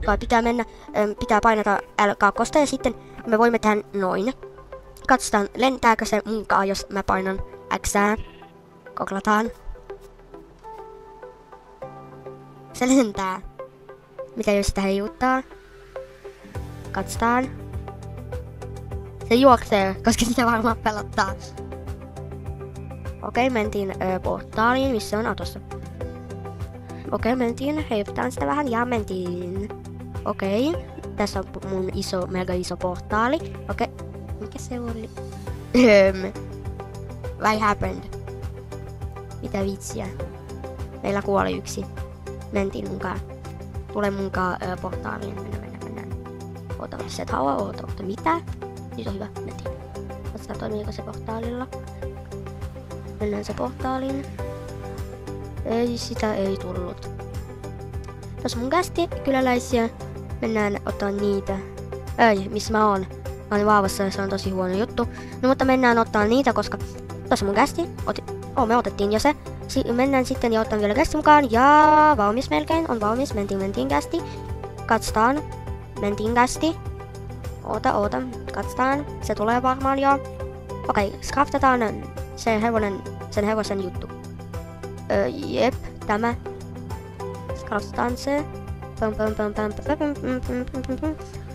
Kai pitää mennä, pitää painata L2 ja sitten me voimme tehdä noin. Katsotaan, lentääkö se munkaan, jos mä painan Xää. Koklataan. Se lentää. Mitä jos sitä heijuttaa? Katsotaan. Se juoksee, koska sitä varmaan pelottaa. Okei, mentiin portaaliin, missä on Atossa. Okei, mentiin, heivutetaan sitä vähän ja mentiin. Okei, tässä on mun mega iso portaali. Okei, mikä se oli? What happened? Mitä vitsiä? Meillä kuoli yksi. Mentiin munkaan. Tule munkaan portaaliin. Mennään. Oota, set haua, oota, mitä? Nyt on hyvä, mentiin. Katsotaan toimiiko se portaalilla. Mennään se portaaliin. Ei, sitä ei tullut. Tässä mun kästi kyläläisiä. Mennään ottaa niitä. Ei, missä mä oon? Mä olin vaavassa ja se on tosi huono juttu. No mutta mennään ottaa niitä, koska tässä mun kästi. Me otettiin jo se. Mennään sitten ja otan vielä kästi mukaan. Ja valmis melkein. On valmis. Mentiin kästi. Katsotaan. Mentiin kästi. Oota. Katsotaan. Se tulee varmaan jo. Okei, skraftataan sen hevosen juttu. Jep, tämä. Skraftataan se.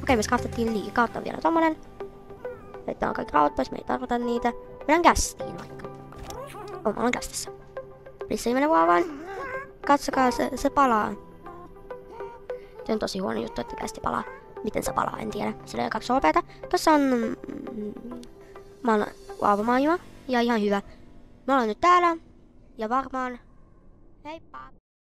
Okei, me skraftattiin liikaa. Otan vielä tommonen. Että on kaikki rauhat pois, me ei tarvita niitä. Mennään kästiin vaikka. Mä olen kästissä. Missä ei mene vaan. Katsokaa, se palaa. Se on tosi huono juttu, että kästi palaa. Miten se palaa, en tiedä. Sillä on 2 OP:tä. Tossa on vaavamaailma. Ja ihan hyvä. Me ollaan nyt täällä. Ja varmaan. Heippa!